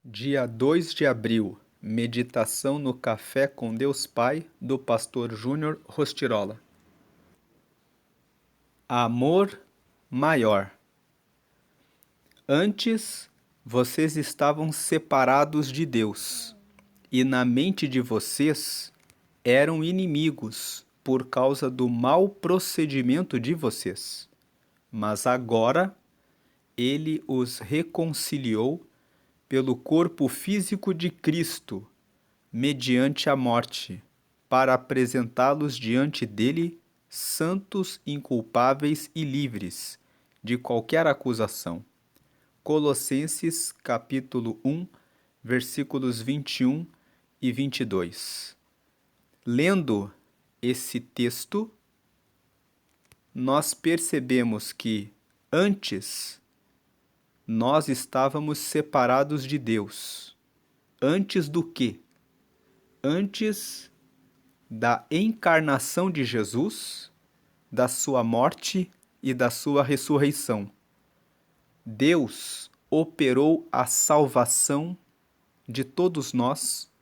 Dia 2 de abril, meditação no Café com Deus Pai, do pastor Júnior Rostirola. Amor maior. Antes, vocês estavam separados de Deus, e na mente de vocês eram inimigos por causa do mau procedimento de vocês. Mas agora, Ele os reconciliou pelo corpo físico de Cristo, mediante a morte, para apresentá-los diante dele santos, inculpáveis e livres de qualquer acusação. Colossenses capítulo 1, versículos 21 e 22. Lendo esse texto, nós percebemos que antes nós estávamos separados de Deus. Antes do quê? Antes da encarnação de Jesus, da sua morte e da sua ressurreição. Deus operou a salvação de todos nós,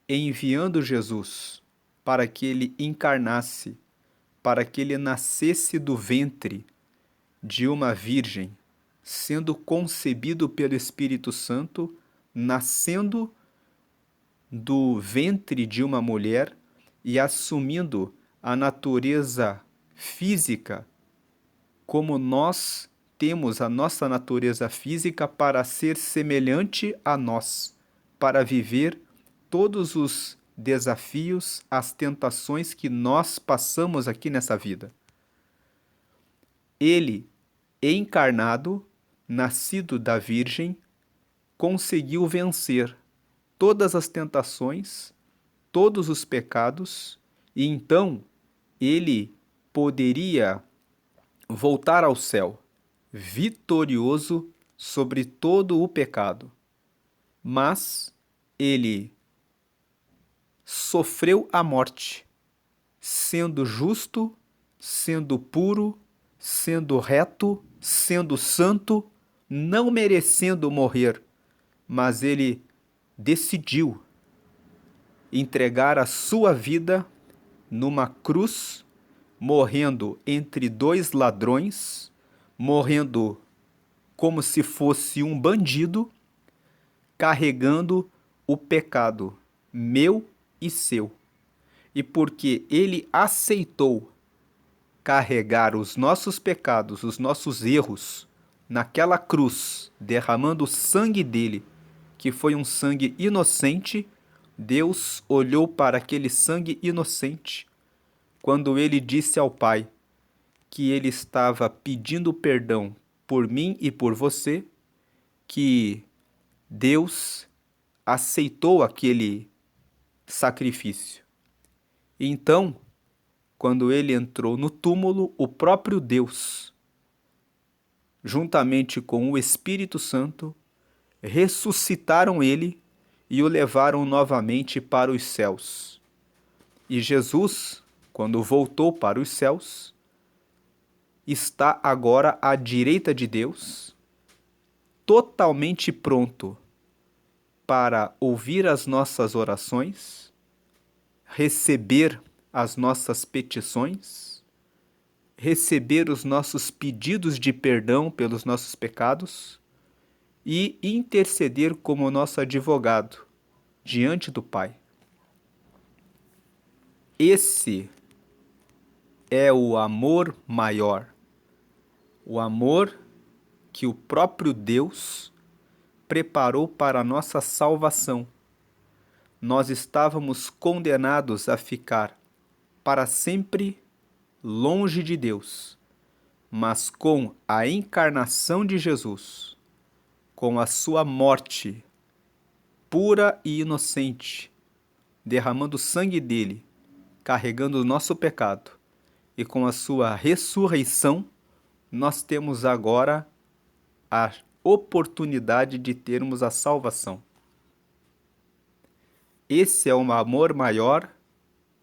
enviando Jesus para que ele encarnasse, para que ele nascesse do ventre de uma virgem, sendo concebido pelo Espírito Santo, nascendo do ventre de uma mulher e assumindo a natureza física, como nós temos a nossa natureza física para ser semelhante a nós, para viver todos os desafios, as tentações que nós passamos aqui nessa vida. Ele, encarnado, nascido da Virgem, conseguiu vencer todas as tentações, todos os pecados, e então ele poderia voltar ao céu, vitorioso sobre todo o pecado. Mas ele sofreu a morte, sendo justo, sendo puro, sendo reto, sendo santo, não merecendo morrer, mas ele decidiu entregar a sua vida numa cruz, morrendo entre dois ladrões, morrendo como se fosse um bandido, carregando o pecado meu e seu. E porque ele aceitou carregar os nossos pecados, os nossos erros, naquela cruz, derramando o sangue dele, que foi um sangue inocente, Deus olhou para aquele sangue inocente quando ele disse ao Pai que ele estava pedindo perdão por mim e por você, que Deus aceitou aquele sacrifício. Então, quando ele entrou no túmulo, o próprio Deus, juntamente com o Espírito Santo, ressuscitaram ele e o levaram novamente para os céus. E Jesus, quando voltou para os céus, está agora à direita de Deus, totalmente pronto para ouvir as nossas orações, receber as nossas petições, receber os nossos pedidos de perdão pelos nossos pecados e interceder como nosso advogado diante do Pai. Esse é o amor maior, o amor que o próprio Deus preparou para a nossa salvação. Nós estávamos condenados a ficar para sempre longe de Deus, mas com a encarnação de Jesus, com a sua morte pura e inocente, derramando o sangue dele, carregando o nosso pecado, e com a sua ressurreição, nós temos agora a oportunidade de termos a salvação. Esse é um amor maior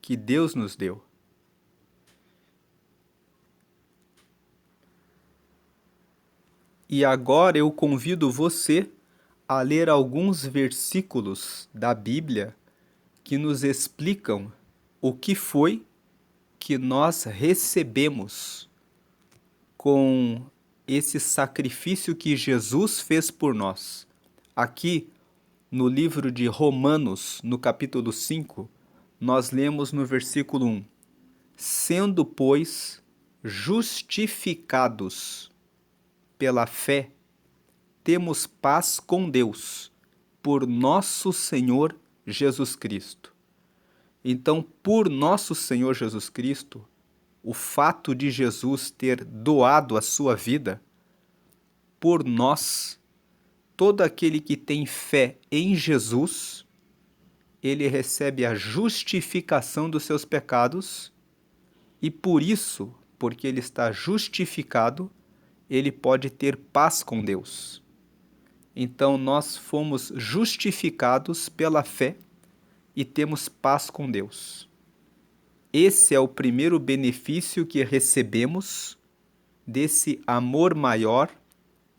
que Deus nos deu. E agora eu convido você a ler alguns versículos da Bíblia que nos explicam o que foi que nós recebemos com esse sacrifício que Jesus fez por nós. Aqui, no livro de Romanos, no capítulo 5, nós lemos no versículo 1: sendo, pois, justificados pela fé, temos paz com Deus, por nosso Senhor Jesus Cristo. Então, por nosso Senhor Jesus Cristo, o fato de Jesus ter doado a sua vida por nós, todo aquele que tem fé em Jesus, ele recebe a justificação dos seus pecados e por isso, porque ele está justificado, ele pode ter paz com Deus. Então nós fomos justificados pela fé e temos paz com Deus. Esse é o primeiro benefício que recebemos desse amor maior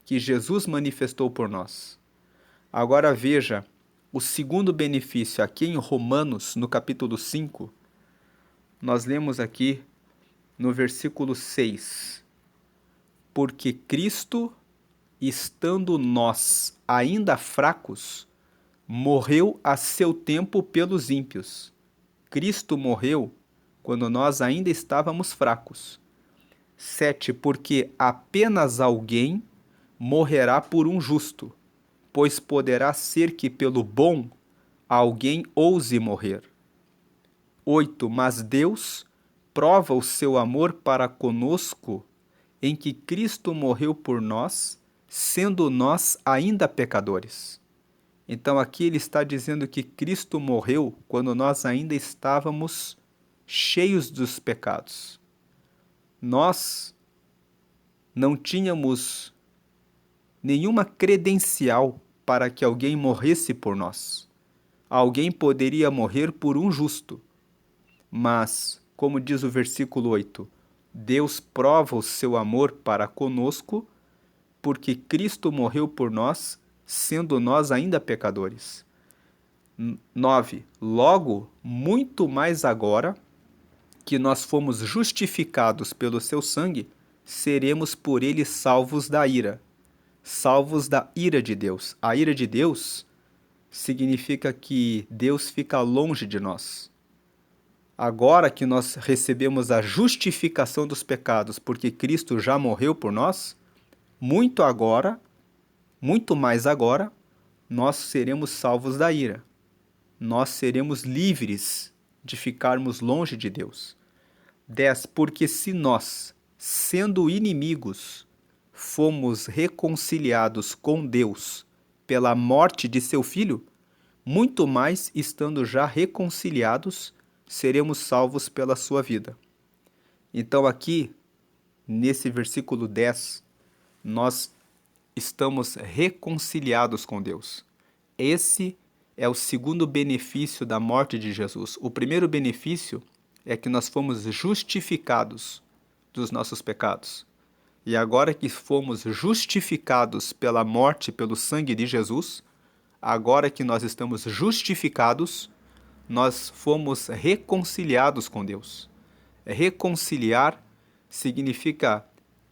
que Jesus manifestou por nós. Agora veja o segundo benefício aqui em Romanos, no capítulo 5. Nós lemos aqui no versículo 6: porque Cristo, estando nós ainda fracos, morreu a seu tempo pelos ímpios. Cristo morreu quando nós ainda estávamos fracos. 7. Porque apenas alguém morrerá por um justo, pois poderá ser que pelo bom alguém ouse morrer. 8. Mas Deus prova o seu amor para conosco em que Cristo morreu por nós, sendo nós ainda pecadores. Então aqui ele está dizendo que Cristo morreu quando nós ainda estávamos cheios dos pecados. Nós não tínhamos nenhuma credencial para que alguém morresse por nós. Alguém poderia morrer por um justo, mas, como diz o versículo 8, Deus prova o seu amor para conosco, porque Cristo morreu por nós, sendo nós ainda pecadores. 9. Logo, muito mais agora que nós fomos justificados pelo seu sangue, seremos por ele salvos da ira. Salvos da ira de Deus. A ira de Deus significa que Deus fica longe de nós. Agora que nós recebemos a justificação dos pecados, porque Cristo já morreu por nós, muito mais agora, nós seremos salvos da ira. Nós seremos livres de ficarmos longe de Deus. 10. Porque se nós, sendo inimigos, fomos reconciliados com Deus pela morte de seu Filho, muito mais, estando já reconciliados, seremos salvos pela sua vida. Então aqui, nesse versículo 10, nós estamos reconciliados com Deus. Esse é o segundo benefício da morte de Jesus. O primeiro benefício é que nós fomos justificados dos nossos pecados. E agora que fomos justificados pela morte, pelo sangue de Jesus, agora que nós estamos justificados, nós fomos reconciliados com Deus. Reconciliar significa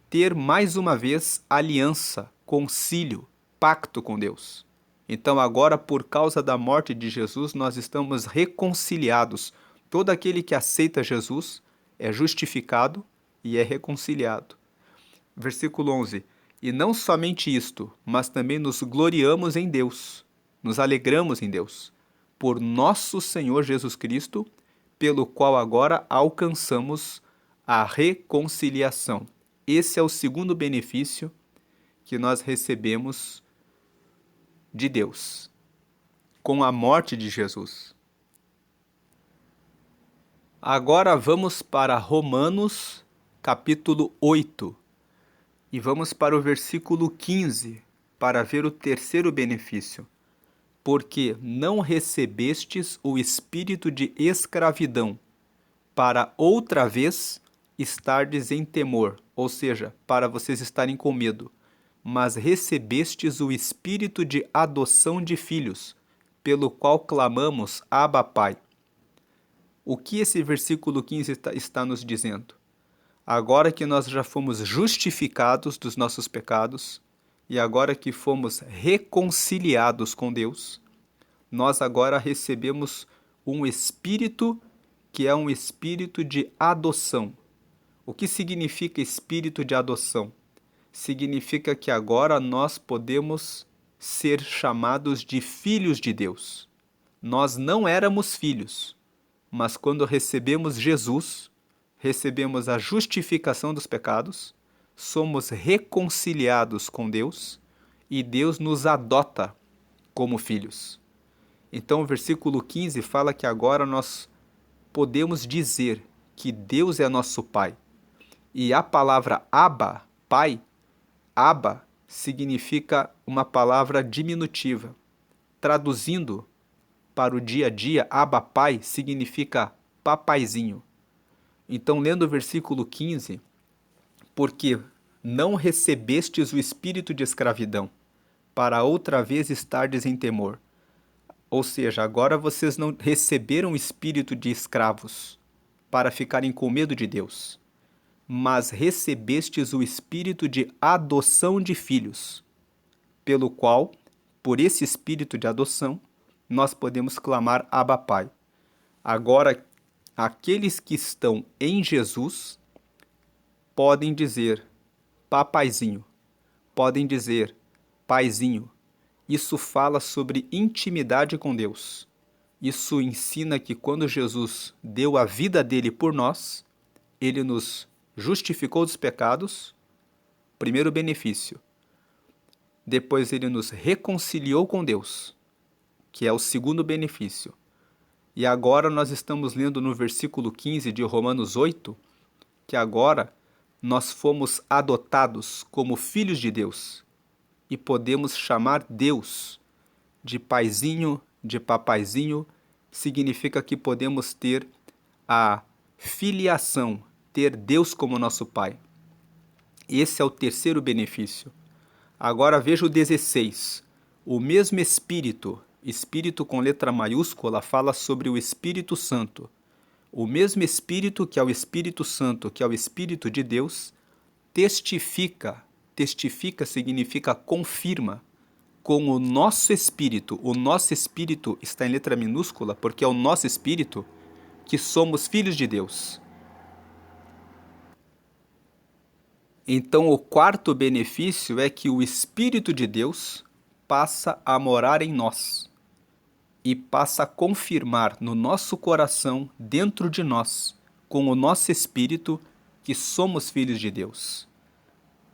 ter mais uma vez aliança, concílio, pacto com Deus. Então agora, por causa da morte de Jesus, nós estamos reconciliados. Todo aquele que aceita Jesus é justificado e é reconciliado. Versículo 11. E não somente isto, mas também nos gloriamos em Deus, nos alegramos em Deus, por nosso Senhor Jesus Cristo, pelo qual agora alcançamos a reconciliação. Esse é o segundo benefício que nós recebemos de Deus, com a morte de Jesus. Agora vamos para Romanos, capítulo 8, e vamos para o versículo 15, para ver o terceiro benefício. Porque não recebestes o espírito de escravidão, para outra vez estardes em temor, ou seja, para vocês estarem com medo, mas recebestes o Espírito de adoção de filhos, pelo qual clamamos, Abba, Pai. O que esse versículo 15 está nos dizendo? Agora que nós já fomos justificados dos nossos pecados, e agora que fomos reconciliados com Deus, nós agora recebemos um Espírito que é um Espírito de adoção. O que significa Espírito de adoção? Significa que agora nós podemos ser chamados de filhos de Deus. Nós não éramos filhos, mas quando recebemos Jesus, recebemos a justificação dos pecados, somos reconciliados com Deus e Deus nos adota como filhos. Então o versículo 15 fala que agora nós podemos dizer que Deus é nosso Pai. E a palavra Abba, Pai, Abba significa uma palavra diminutiva. Traduzindo para o dia a dia, Abba Pai significa papaizinho. Então, lendo o versículo 15, porque não recebestes o espírito de escravidão, para outra vez estardes em temor. Ou seja, agora vocês não receberam o espírito de escravos para ficarem com medo de Deus, mas recebestes o espírito de adoção de filhos, pelo qual, por esse espírito de adoção, nós podemos clamar Abba Pai. Agora, aqueles que estão em Jesus podem dizer papaizinho, podem dizer paizinho. Isso fala sobre intimidade com Deus. Isso ensina que quando Jesus deu a vida dele por nós, ele nos justificou dos pecados, primeiro benefício. Depois ele nos reconciliou com Deus, que é o segundo benefício. E agora nós estamos lendo no versículo 15 de Romanos 8, que agora nós fomos adotados como filhos de Deus e podemos chamar Deus de paizinho, de papaizinho. Significa que podemos ter a filiação, ter Deus como nosso Pai. Esse é o terceiro benefício. Agora veja o 16. O mesmo Espírito, Espírito com letra maiúscula, fala sobre o Espírito Santo. O mesmo Espírito, que é o Espírito Santo, que é o Espírito de Deus, testifica significa confirma, com o nosso espírito. O nosso espírito está em letra minúscula porque é o nosso espírito que somos filhos de Deus. Então, o quarto benefício é que o Espírito de Deus passa a morar em nós e passa a confirmar no nosso coração, dentro de nós, com o nosso espírito, que somos filhos de Deus.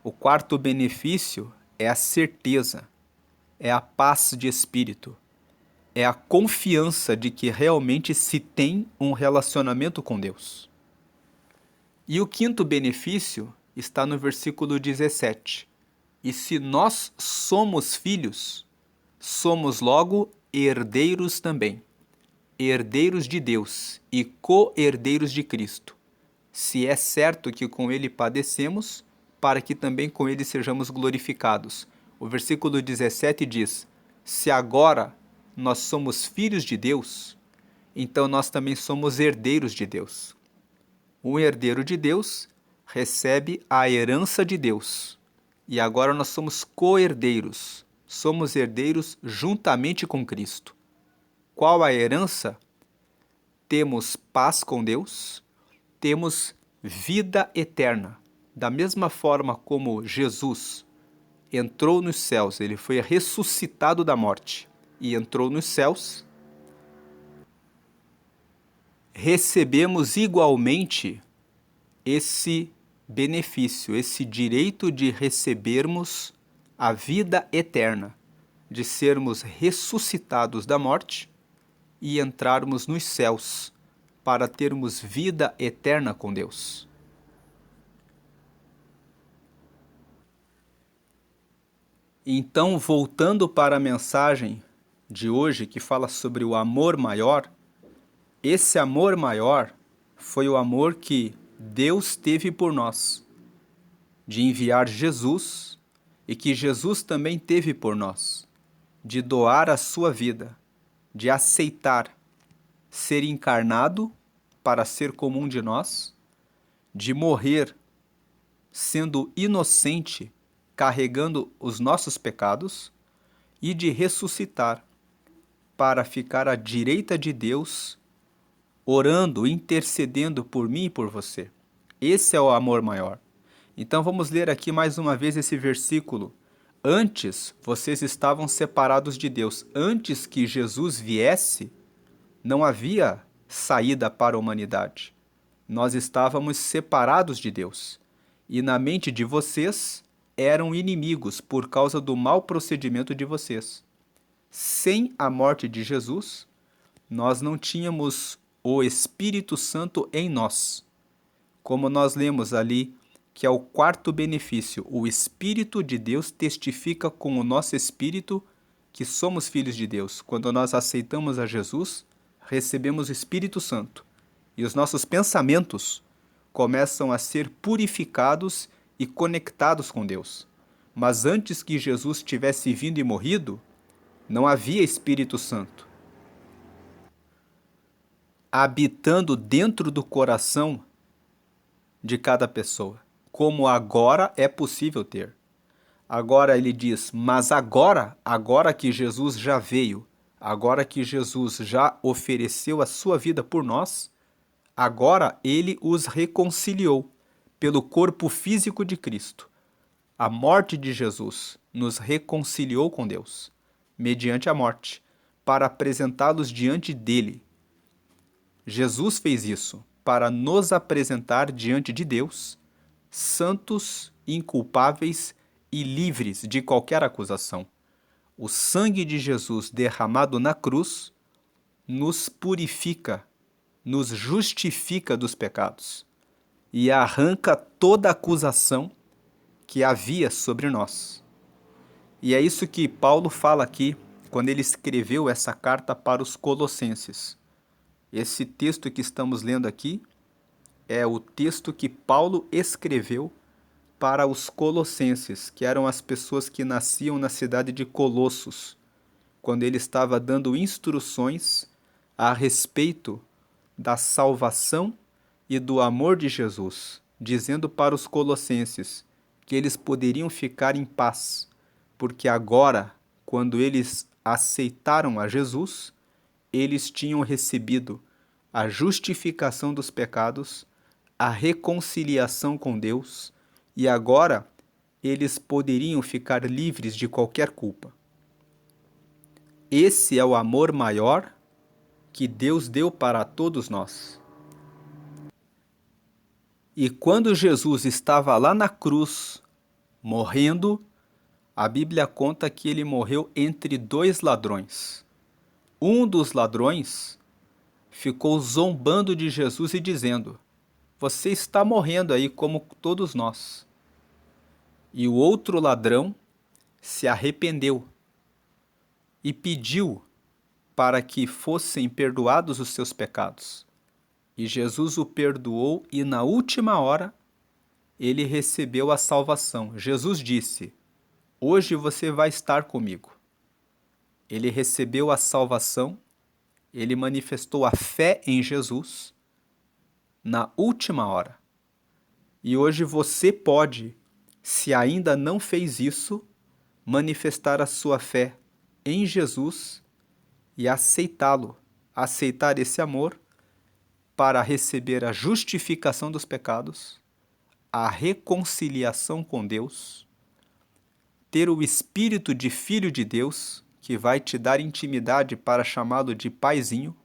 O quarto benefício é a certeza, é a paz de espírito, é a confiança de que realmente se tem um relacionamento com Deus. E o quinto benefício está no versículo 17. E se nós somos filhos, somos logo herdeiros também, herdeiros de Deus e co-herdeiros de Cristo, se é certo que com ele padecemos, para que também com ele sejamos glorificados. O versículo 17 diz: se agora nós somos filhos de Deus, então nós também somos herdeiros de Deus. Um herdeiro de Deus recebe a herança de Deus. E agora nós somos co-herdeiros. Somos herdeiros juntamente com Cristo. Qual a herança? Temos paz com Deus, temos vida eterna. Da mesma forma como Jesus entrou nos céus, ele foi ressuscitado da morte e entrou nos céus, recebemos igualmente esse benefício, esse direito de recebermos a vida eterna, de sermos ressuscitados da morte e entrarmos nos céus para termos vida eterna com Deus. Então, voltando para a mensagem de hoje que fala sobre o amor maior, esse amor maior foi o amor que Deus teve por nós, de enviar Jesus e que Jesus também teve por nós, de doar a sua vida, de aceitar ser encarnado para ser comum de nós, de morrer sendo inocente, carregando os nossos pecados, e de ressuscitar para ficar à direita de Deus, orando, intercedendo por mim e por você. Esse é o amor maior. Então vamos ler aqui mais uma vez esse versículo. Antes vocês estavam separados de Deus. Antes que Jesus viesse, não havia saída para a humanidade. Nós estávamos separados de Deus. E na mente de vocês eram inimigos por causa do mau procedimento de vocês. Sem a morte de Jesus, nós não tínhamos o Espírito Santo em nós. Como nós lemos ali, que é o quarto benefício, o Espírito de Deus testifica com o nosso espírito que somos filhos de Deus. Quando nós aceitamos a Jesus, recebemos o Espírito Santo e os nossos pensamentos começam a ser purificados e conectados com Deus. Mas antes que Jesus tivesse vindo e morrido, não havia Espírito Santo habitando dentro do coração de cada pessoa, como agora é possível ter. Agora ele diz, mas agora que Jesus já veio, agora que Jesus já ofereceu a sua vida por nós, agora ele os reconciliou pelo corpo físico de Cristo. A morte de Jesus nos reconciliou com Deus, mediante a morte, para apresentá-los diante dele. Jesus fez isso para nos apresentar diante de Deus, santos, inculpáveis e livres de qualquer acusação. O sangue de Jesus derramado na cruz nos purifica, nos justifica dos pecados e arranca toda acusação que havia sobre nós. E é isso que Paulo fala aqui quando ele escreveu essa carta para os Colossenses. Esse texto que estamos lendo aqui é o texto que Paulo escreveu para os colossenses, que eram as pessoas que nasciam na cidade de Colossos, quando ele estava dando instruções a respeito da salvação e do amor de Jesus, dizendo para os colossenses que eles poderiam ficar em paz, porque agora, quando eles aceitaram a Jesus, eles tinham recebido a justificação dos pecados, a reconciliação com Deus, e agora eles poderiam ficar livres de qualquer culpa. Esse é o amor maior que Deus deu para todos nós. E quando Jesus estava lá na cruz, morrendo, a Bíblia conta que ele morreu entre dois ladrões. Um dos ladrões ficou zombando de Jesus e dizendo, você está morrendo aí como todos nós. E o outro ladrão se arrependeu e pediu para que fossem perdoados os seus pecados. E Jesus o perdoou e na última hora ele recebeu a salvação. Jesus disse, hoje você vai estar comigo. Ele recebeu a salvação, ele manifestou a fé em Jesus na última hora. E hoje você pode, se ainda não fez isso, manifestar a sua fé em Jesus e aceitá-lo, aceitar esse amor para receber a justificação dos pecados, a reconciliação com Deus, ter o espírito de filho de Deus, que vai te dar intimidade para chamá-lo de paizinho,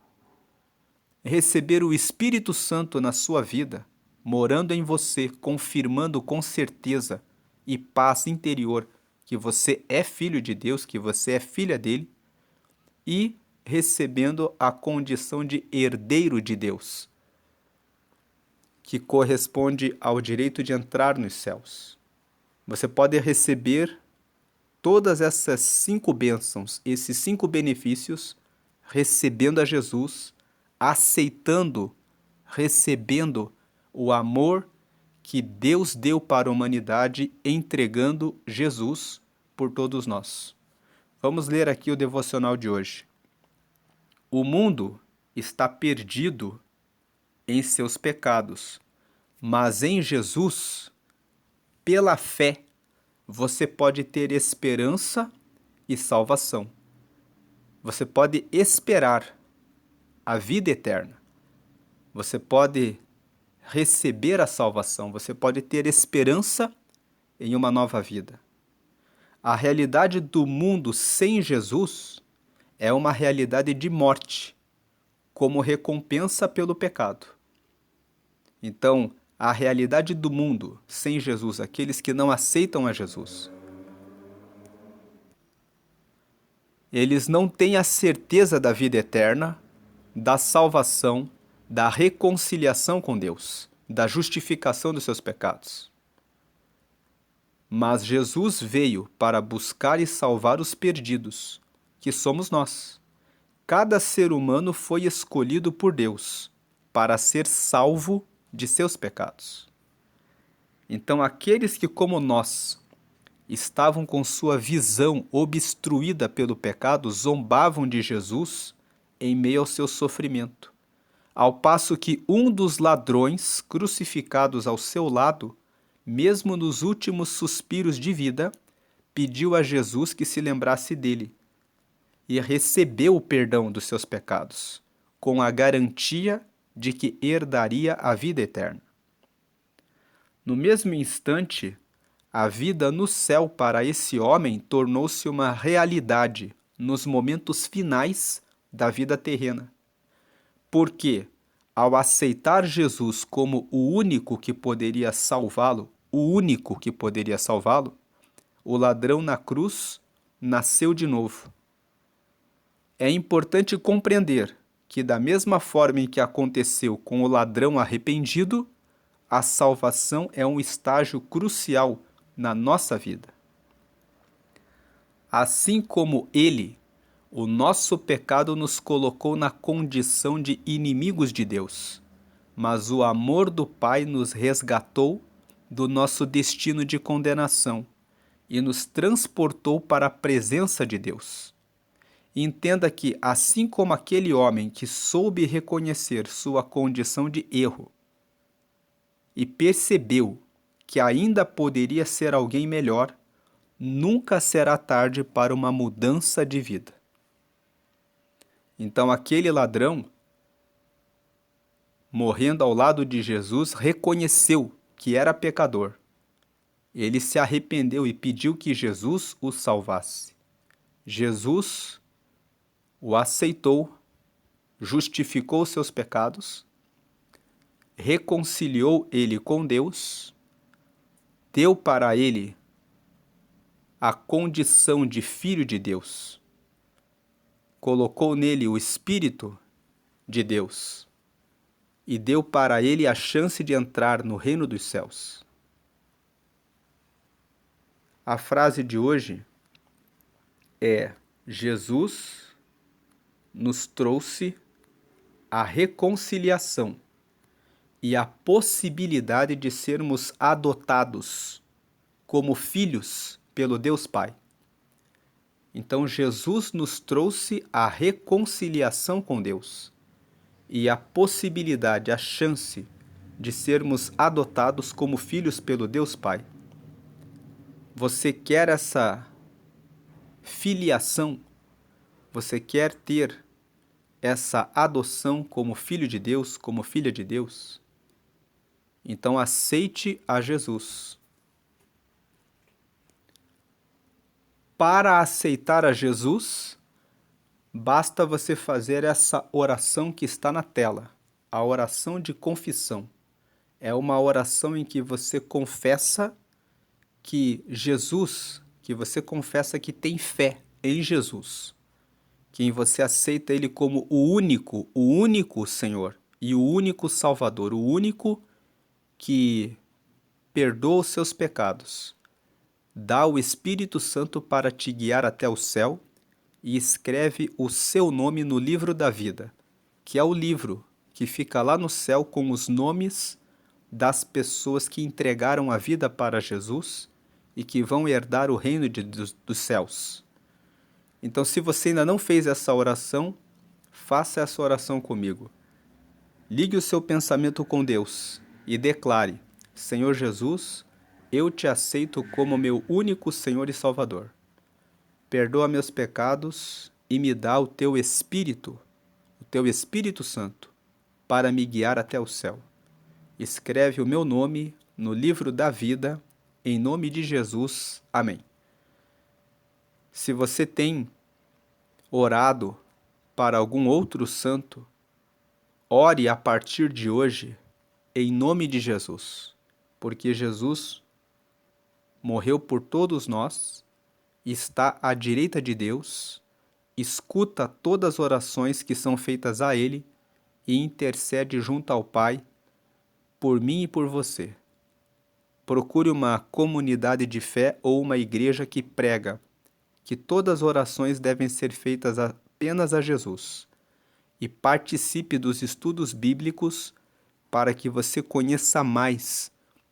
receber o Espírito Santo na sua vida, morando em você, confirmando com certeza e paz interior que você é filho de Deus, que você é filha dele, e recebendo a condição de herdeiro de Deus, que corresponde ao direito de entrar nos céus. Você pode receber todas essas 5 bênçãos, esses 5 benefícios, recebendo a Jesus, aceitando, recebendo o amor que Deus deu para a humanidade entregando Jesus por todos nós. Vamos ler aqui o devocional de hoje. O mundo está perdido em seus pecados, mas em Jesus, pela fé, você pode ter esperança e salvação. Você pode esperar a vida eterna. Você pode receber a salvação. Você pode ter esperança em uma nova vida. A realidade do mundo sem Jesus é uma realidade de morte, como recompensa pelo pecado. Então, a realidade do mundo sem Jesus, aqueles que não aceitam a Jesus, eles não têm a certeza da vida eterna, da salvação, da reconciliação com Deus, da justificação dos seus pecados. Mas Jesus veio para buscar e salvar os perdidos, que somos nós. Cada ser humano foi escolhido por Deus para ser salvo de seus pecados. Então, aqueles que, como nós, estavam com sua visão obstruída pelo pecado, zombavam de Jesus em meio ao seu sofrimento. Ao passo que um dos ladrões crucificados ao seu lado, mesmo nos últimos suspiros de vida, pediu a Jesus que se lembrasse dele e recebeu o perdão dos seus pecados, com a garantia de que herdaria a vida eterna. No mesmo instante, a vida no céu para esse homem tornou-se uma realidade nos momentos finais da vida terrena. Porque, ao aceitar Jesus como o único que poderia salvá-lo, o ladrão na cruz nasceu de novo. É importante compreender que, da mesma forma em que aconteceu com o ladrão arrependido, a salvação é um estágio crucial na nossa vida. Assim como ele, o nosso pecado nos colocou na condição de inimigos de Deus, mas o amor do Pai nos resgatou do nosso destino de condenação e nos transportou para a presença de Deus. Entenda que, assim como aquele homem que soube reconhecer sua condição de erro e percebeu que ainda poderia ser alguém melhor, nunca será tarde para uma mudança de vida. Então, aquele ladrão, morrendo ao lado de Jesus, reconheceu que era pecador. Ele se arrependeu e pediu que Jesus o salvasse. Jesus o aceitou, justificou seus pecados, reconciliou ele com Deus, deu para ele a condição de filho de Deus, colocou nele o Espírito de Deus e deu para ele a chance de entrar no reino dos céus. A frase de hoje é: Jesus nos trouxe a reconciliação e a possibilidade de sermos adotados como filhos pelo Deus Pai. Então, Jesus nos trouxe a reconciliação com Deus e a possibilidade, a chance de sermos adotados como filhos pelo Deus Pai. Você quer essa filiação? Você quer ter essa adoção como filho de Deus, como filha de Deus? Então aceite a Jesus. Para aceitar a Jesus, basta você fazer essa oração que está na tela, a oração de confissão. É uma oração em que você confessa que Jesus, que você confessa que tem fé em Jesus, que você aceita Ele como o único Senhor e o único Salvador, o único que perdoa os seus pecados, dá o Espírito Santo para te guiar até o céu e escreve o seu nome no livro da vida, que é o livro que fica lá no céu com os nomes das pessoas que entregaram a vida para Jesus e que vão herdar o reino dos céus. Então, se você ainda não fez essa oração, faça essa oração comigo. Ligue o seu pensamento com Deus e declare: Senhor Jesus, eu te aceito como meu único Senhor e Salvador. Perdoa meus pecados e me dá o teu Espírito Santo, para me guiar até o céu. Escreve o meu nome no livro da vida, em nome de Jesus. Amém. Se você tem orado para algum outro santo, ore a partir de hoje em nome de Jesus, porque Jesus morreu por todos nós, está à direita de Deus, escuta todas as orações que são feitas a Ele e intercede junto ao Pai por mim e por você. Procure uma comunidade de fé ou uma igreja que prega que todas as orações devem ser feitas apenas a Jesus e participe dos estudos bíblicos para que você conheça mais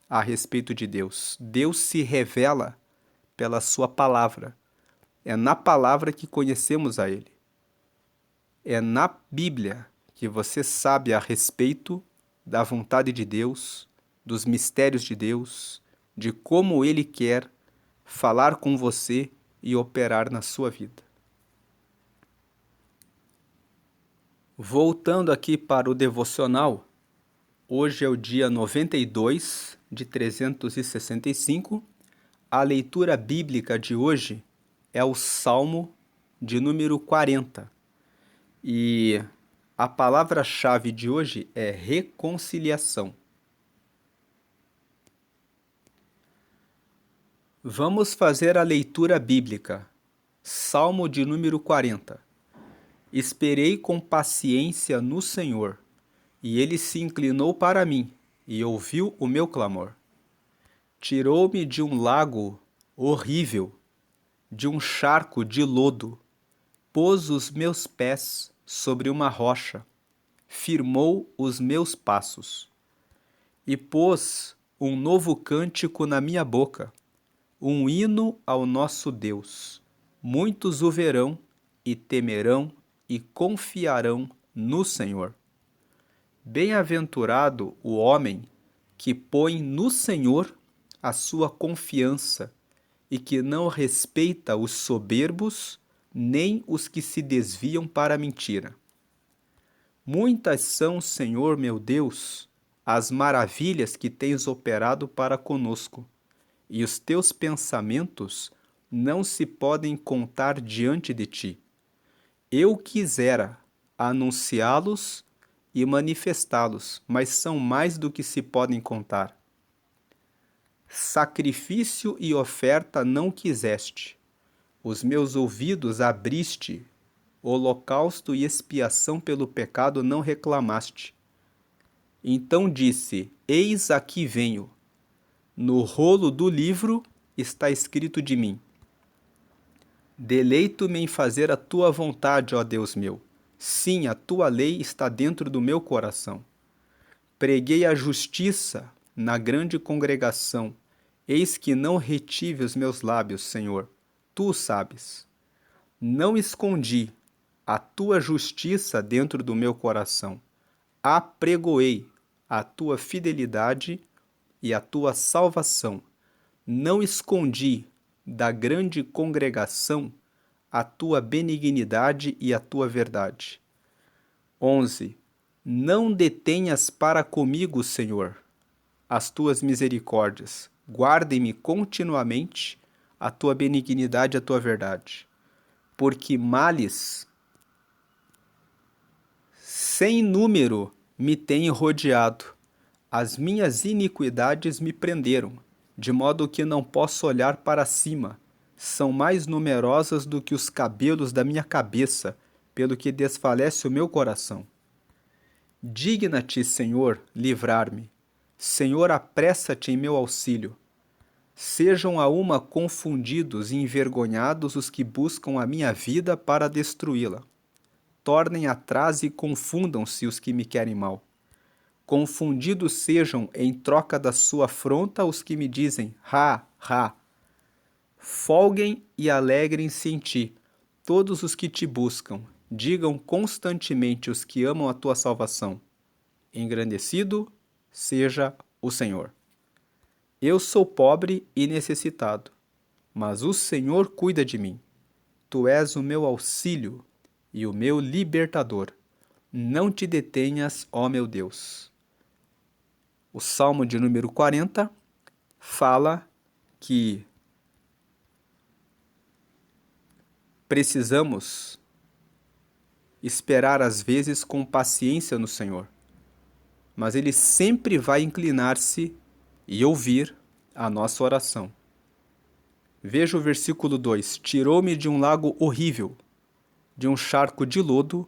a respeito de Deus. Deus se revela pela sua palavra. É na palavra que conhecemos a Ele. É na Bíblia que você sabe a respeito da vontade de Deus, dos mistérios de Deus, de como Ele quer falar com você e operar na sua vida. Voltando aqui para o devocional, hoje é o dia 92 de 365. A leitura bíblica de hoje é o Salmo de número 40. E a palavra-chave de hoje é reconciliação. Vamos fazer a leitura bíblica. Salmo de número 40. Esperei com paciência no Senhor, e ele se inclinou para mim e ouviu o meu clamor. Tirou-me de um lago horrível, de um charco de lodo, pôs os meus pés sobre uma rocha, firmou os meus passos, e pôs um novo cântico na minha boca, um hino ao nosso Deus. Muitos o verão e temerão e confiarão no Senhor. Bem-aventurado o homem que põe no Senhor a sua confiança e que não respeita os soberbos, nem os que se desviam para a mentira. Muitas são, Senhor meu Deus, as maravilhas que tens operado para conosco, e os teus pensamentos não se podem contar diante de ti. Eu quisera anunciá-los e manifestá-los, mas são mais do que se podem contar. Sacrifício e oferta não quiseste, os meus ouvidos abriste, holocausto e expiação pelo pecado não reclamaste. Então disse: Eis aqui venho. No rolo do livro está escrito de mim: Deleito-me em fazer a tua vontade, ó Deus meu. Sim, a tua lei está dentro do meu coração. Preguei a justiça na grande congregação. Eis que não retive os meus lábios, Senhor. Tu o sabes. Não escondi a tua justiça dentro do meu coração. Apregoei a tua fidelidade e a tua salvação. Não escondi da grande congregação a tua benignidade e a tua verdade. 11. Não detenhas para comigo, Senhor, as tuas misericórdias. Guardem-me continuamente a tua benignidade e a tua verdade. Porque males sem número me têm rodeado. As minhas iniquidades me prenderam, de modo que não posso olhar para cima. São mais numerosas do que os cabelos da minha cabeça, pelo que desfalece o meu coração. Digna-te, Senhor, livrar-me. Senhor, apressa-te em meu auxílio. Sejam a uma confundidos e envergonhados os que buscam a minha vida para destruí-la. Tornem atrás e confundam-se os que me querem mal. Confundidos sejam em troca da sua afronta os que me dizem, ha, ha. Folguem e alegrem-se em ti, todos os que te buscam. Digam constantemente os que amam a tua salvação. Engrandecido seja o Senhor. Eu sou pobre e necessitado, mas o Senhor cuida de mim. Tu és o meu auxílio e o meu libertador. Não te detenhas, ó meu Deus. O Salmo de número 40 fala que precisamos esperar às vezes com paciência no Senhor, mas Ele sempre vai inclinar-se e ouvir a nossa oração. Veja o versículo 2: Tirou-me de um lago horrível, de um charco de lodo,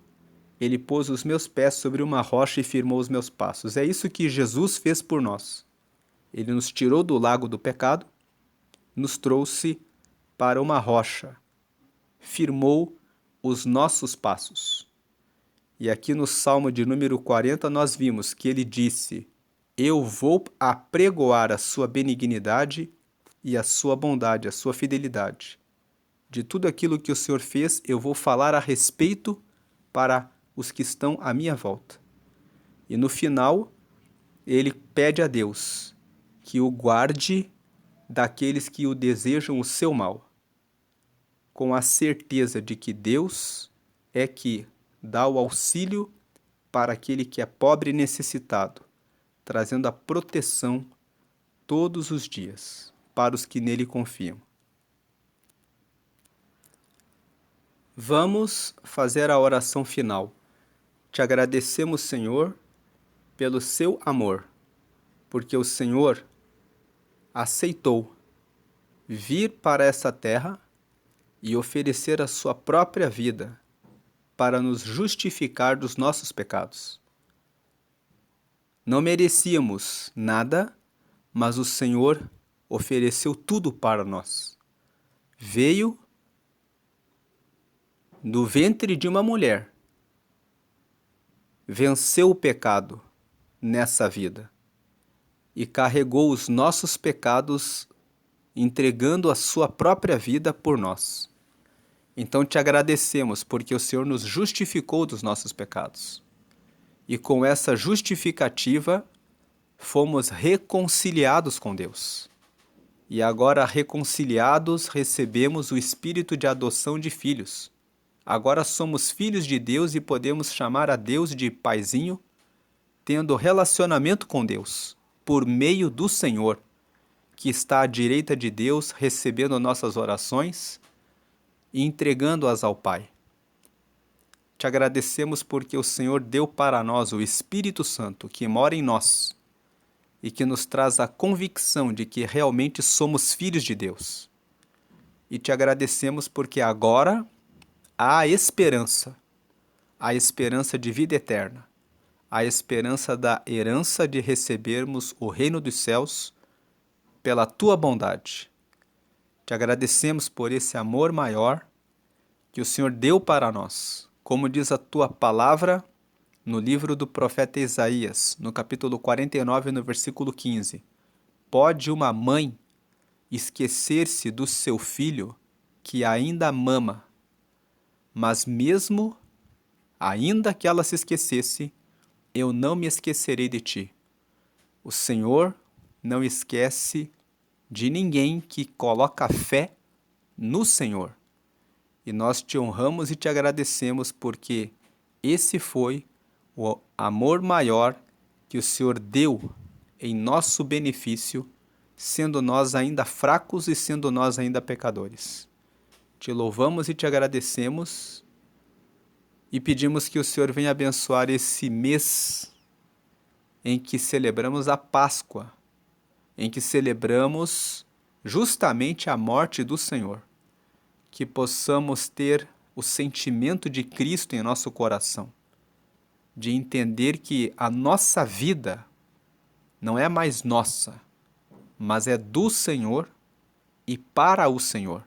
Ele pôs os meus pés sobre uma rocha e firmou os meus passos. É isso que Jesus fez por nós. Ele nos tirou do lago do pecado, nos trouxe para uma rocha, firmou os nossos passos. E aqui no Salmo de número 40 nós vimos que ele disse: eu vou apregoar a sua benignidade e a sua bondade, a sua fidelidade. De tudo aquilo que o Senhor fez, eu vou falar a respeito para os que estão à minha volta. E no final, ele pede a Deus que o guarde daqueles que o desejam o seu mal, com a certeza de que Deus é que dá o auxílio para aquele que é pobre e necessitado, trazendo a proteção todos os dias para os que nele confiam. Vamos fazer a oração final. Te agradecemos, Senhor, pelo seu amor, porque o Senhor aceitou vir para essa terra e oferecer a sua própria vida para nos justificar dos nossos pecados. Não merecíamos nada, mas o Senhor ofereceu tudo para nós. Veio do ventre de uma mulher, venceu o pecado nessa vida e carregou os nossos pecados, entregando a sua própria vida por nós. Então te agradecemos porque o Senhor nos justificou dos nossos pecados. E com essa justificativa, fomos reconciliados com Deus. E agora, reconciliados, recebemos o espírito de adoção de filhos. Agora somos filhos de Deus e podemos chamar a Deus de Paizinho, tendo relacionamento com Deus, por meio do Senhor, que está à direita de Deus, recebendo nossas orações e entregando-as ao Pai. Te agradecemos porque o Senhor deu para nós o Espírito Santo que mora em nós e que nos traz a convicção de que realmente somos filhos de Deus. E te agradecemos porque agora há a esperança de vida eterna, a esperança da herança de recebermos o reino dos céus pela tua bondade. Te agradecemos por esse amor maior que o Senhor deu para nós, como diz a tua palavra no livro do profeta Isaías, no capítulo 49, no versículo 15. Pode uma mãe esquecer-se do seu filho que ainda mama, mas mesmo, ainda que ela se esquecesse, eu não me esquecerei de ti. O Senhor não esquece de ninguém que coloca fé no Senhor. E nós te honramos e te agradecemos porque esse foi o amor maior que o Senhor deu em nosso benefício, sendo nós ainda fracos e sendo nós ainda pecadores. Te louvamos e te agradecemos e pedimos que o Senhor venha abençoar esse mês em que celebramos a Páscoa, em que celebramos justamente a morte do Senhor, que possamos ter o sentimento de Cristo em nosso coração, de entender que a nossa vida não é mais nossa, mas é do Senhor e para o Senhor,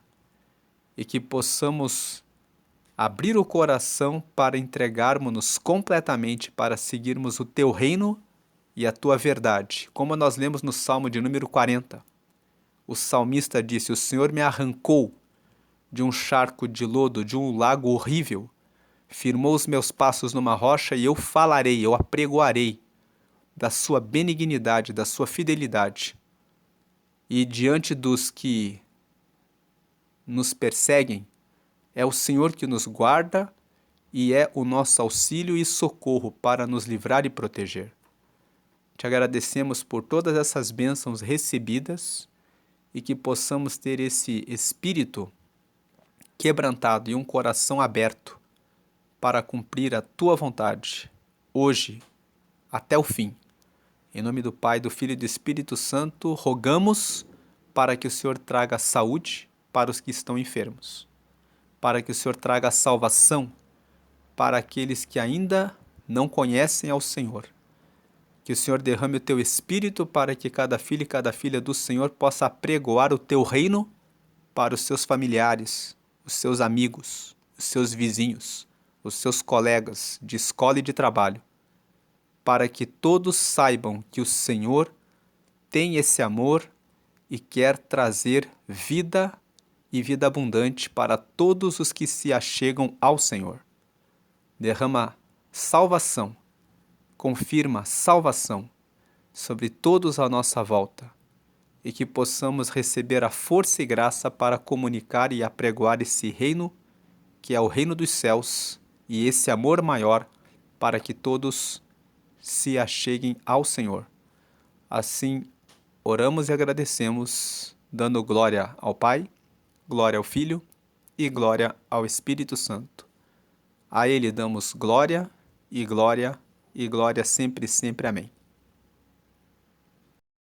e que possamos abrir o coração para entregarmos-nos completamente para seguirmos o teu reino e a tua verdade. Como nós lemos no Salmo de número 40, o salmista disse: o Senhor me arrancou de um charco de lodo, de um lago horrível, firmou os meus passos numa rocha e eu falarei, eu apregoarei da sua benignidade, da sua fidelidade. E diante dos que nos perseguem, é o Senhor que nos guarda e é o nosso auxílio e socorro para nos livrar e proteger. Te agradecemos por todas essas bênçãos recebidas e que possamos ter esse espírito quebrantado e um coração aberto para cumprir a tua vontade, hoje, até o fim. Em nome do Pai, do Filho e do Espírito Santo, rogamos para que o Senhor traga saúde para os que estão enfermos, para que o Senhor traga salvação para aqueles que ainda não conhecem ao Senhor. Que o Senhor derrame o teu Espírito para que cada filho e cada filha do Senhor possa apregoar o teu reino para os seus familiares, os seus amigos, os seus vizinhos, os seus colegas de escola e de trabalho, para que todos saibam que o Senhor tem esse amor e quer trazer vida e vida abundante para todos os que se achegam ao Senhor. Derrama salvação, confirma salvação sobre todos à nossa volta e que possamos receber a força e graça para comunicar e apregoar esse reino, que é o reino dos céus, e esse amor maior para que todos se acheguem ao Senhor. Assim, oramos e agradecemos, dando glória ao Pai, glória ao Filho e glória ao Espírito Santo. A Ele damos glória e glória e glória sempre e sempre. Amém.